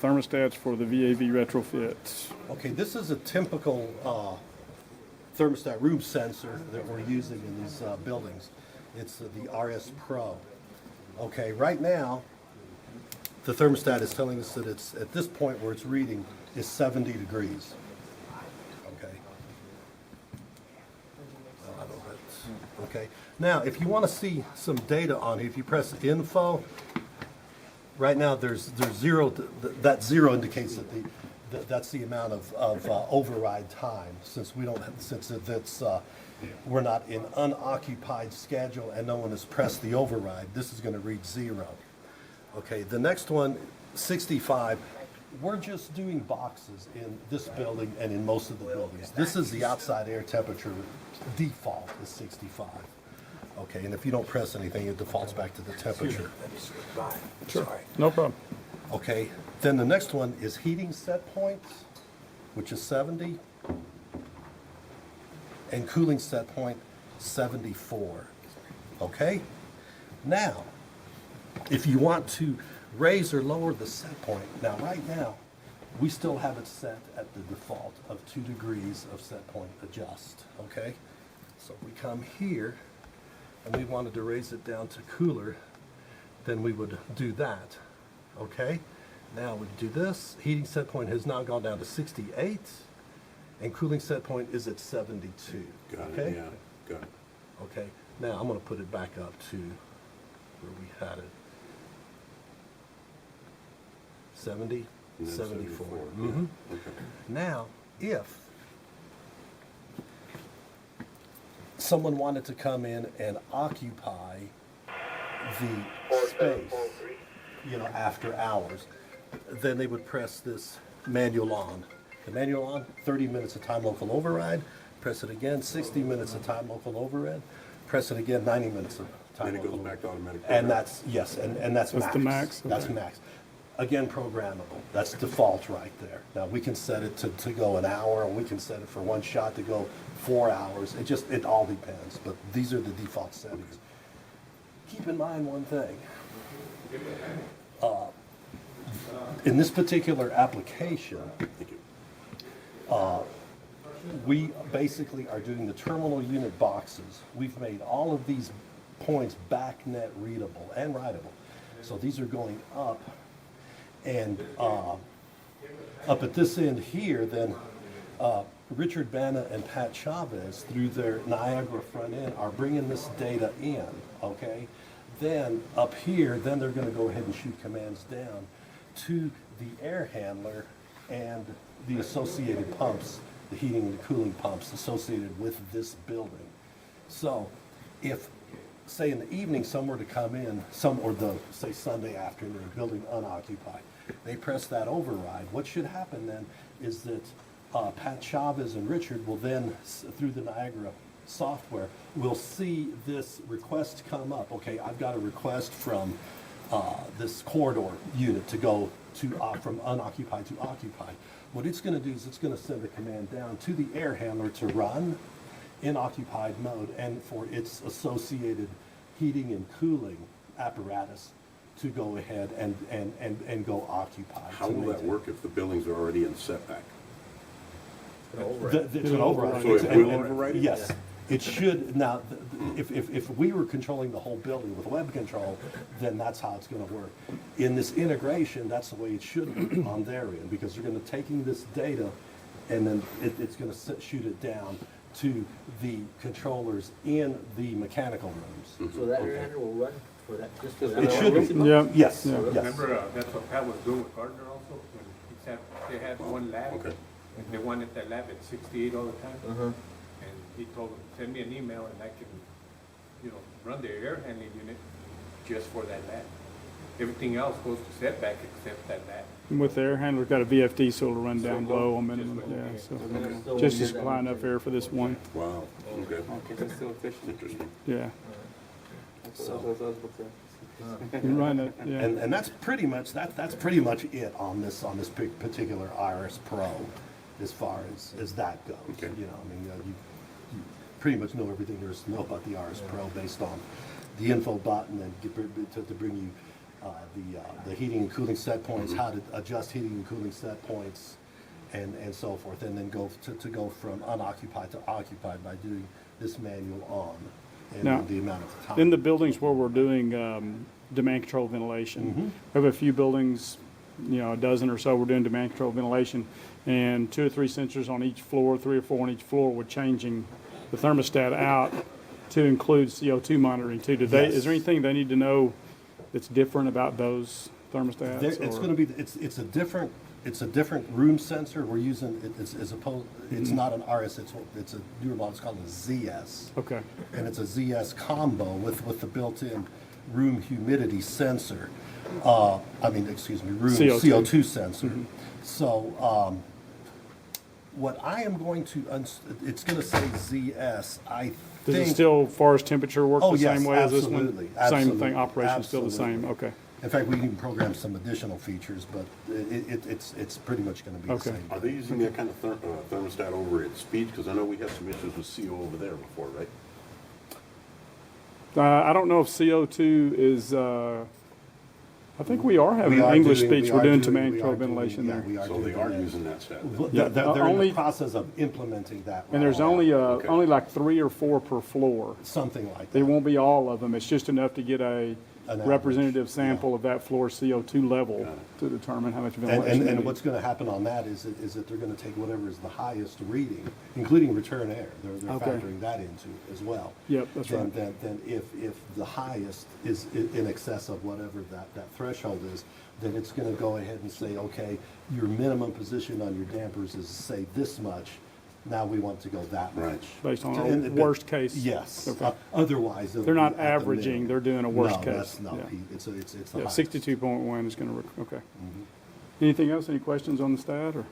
thermostats for the VAV retrofits. Okay, this is a typical thermostat room sensor that we're using in these buildings. It's the RS Pro. Okay, right now, the thermostat is telling us that it's at this point where it's reading is 70 degrees. Okay. Okay. Now, if you want to see some data on it, if you press info, right now there's zero. That zero indicates that that's the amount of override time, since we don't since it's we're not in unoccupied schedule and no one has pressed the override. This is going to read 0. Okay, the next one, 65. We're just doing boxes in this building and in most of the buildings. This is the outside air temperature default is 65. Okay, and if you don't press anything, it defaults back to the temperature. Sure. No problem. Okay, then the next one is heating set points, which is 70, and cooling set point, 74. Okay? Now, if you want to raise or lower the set point, now right now, we still have it set at the default of 2 degrees of set point adjust, okay? So if we come here and we wanted to raise it down to cooler, then we would do that, okay? Now we do this. Heating set point has now gone down to 68, and cooling set point is at 72. Got okay? it, yeah, got it. Okay, now I'm going to put it back up to where we had it. 70, And then 74. 74, Mhm. yeah, okay. Now, if someone wanted to come in and occupy the space, you know, after hours, then they would press this manual on. The manual on, 30 minutes of time local override, press it again, 60 minutes of time local override, press it again, 90 minutes of time Then it local goes back to override. automatic. And that's, yes, and that's max. That's the max? That's Okay. max. Again, programmable. That's default right there. Now, we can set it to go an hour, or we can set it for one shot to go 4 hours. It all depends, but these are the default settings. Keep in mind one thing. In this particular application, Thank you. we basically are doing the terminal unit boxes. We've made all of these points backnet readable and writable. So these are going up, and up at this end here, then Richard Bana and Pat Chavez, through their Niagara front end, are bringing this data in, okay? Then up here, then they're going to go ahead and shoot commands down to the air handler and the associated pumps, the heating and the cooling pumps associated with this building. So if, say in the evening, some were to come in, say Sunday afternoon, building unoccupied, they press that override. What should happen then is that Pat Chavez and Richard will then, through the Niagara software, will see this request come up. Okay, I've got a request from this corridor unit to go to from unoccupied to occupied. What it's going to do is it's going to send a command down to the air handler to run in occupied mode, and for its associated heating and cooling apparatus to go ahead and go occupied. How will that work if the buildings are already in setback? It's an override. So it will override it? Yes. It should. Now, if we were controlling the whole building with web control, then that's how it's going to work. In this integration, that's the way it should work on their end, because they're going to taking this data, and then it's going to shoot it down to the controllers in the mechanical rooms. So that air handler will run for that, just for that? It should be. Yeah. Yes. Yeah. Yes. Remember, that's what Pat was doing with Gardner also, when he said they had one lab. Okay. And they wanted that lab at 68 all the time. Uh-huh. And he told them, send me an email and I can, run the air handling unit just for that lab. Everything else goes to setback except that lab. And with the air handler, got a VFD, so it'll run down So low go- on minimum, just go- yeah, so. Still Just to won't get supply that enough much. air for this one, Wow, okay. It's still efficient. Interesting. yeah. So, You run it, yeah. And that's pretty much that's pretty much it on this particular Iris Pro, as far as that goes. Okay. You know, I mean, you pretty much know everything there is to know about the Iris Pro based on the info button and to bring you the heating and cooling set points, how to adjust heating and cooling set points, and so forth, and then go to go from unoccupied to occupied by doing this manual on, and Now, the amount of time. In the buildings where we're doing demand control ventilation, we have a few buildings, a dozen or so, we're doing demand control ventilation, and 2 or 3 sensors on each floor, 3 or 4 on each floor, we're changing the thermostat out to include CO2 monitoring too. Is there anything they need to know that's different about those thermostats? It's going to be, it's a different room sensor. We're using, as opposed, it's not an RS, it's a newer model, it's called a ZS. Okay, And it's a ZS combo with the built-in room humidity sensor. Excuse me, room CO2. CO2 sensor. So, what I am going to, it's going to say ZS, I does think. it still, far as temperature, work Oh, the yes, same way as this one? absolutely, Same absolutely, thing, operation's still the same, absolutely. okay. In fact, we can program some additional features, but it's pretty much going to be the Okay. same. Are they using that kind of thermostat over at Speech? Because I know we had some issues with CO over there before, right? I don't know if CO2 is, I think we are having We are English doing- speech, we we're are doing doing- demand we control are doing- ventilation yeah, there. we are So they doing are that. using that stat. Yeah, They're in only- the process of implementing that. And there's right now. Okay. only like 3 or 4 per floor. Something like that. They won't be all of them, it's just enough to get a An average, representative sample yeah. of that floor CO2 level Got it. to determine how much ventilation they And need. what's going to happen on that is that they're going to take whatever is the highest reading, including return air. They're Okay. factoring that into as well. Yep, that's Then- right. Then if the highest is in excess of whatever that threshold is, then it's going to go ahead and say, okay, your minimum position on your dampers is, say, this much. Now we want to go that Right. much. Based on And- a worst case? Yes. Okay. Otherwise, it'll They're not be at the averaging, minimum. they're doing a worst No, case. that's not, Yeah. Pete. It's the Yeah, highest. 62.1 is gonna, okay. Mm-hmm. Anything else, any questions on the stat, or?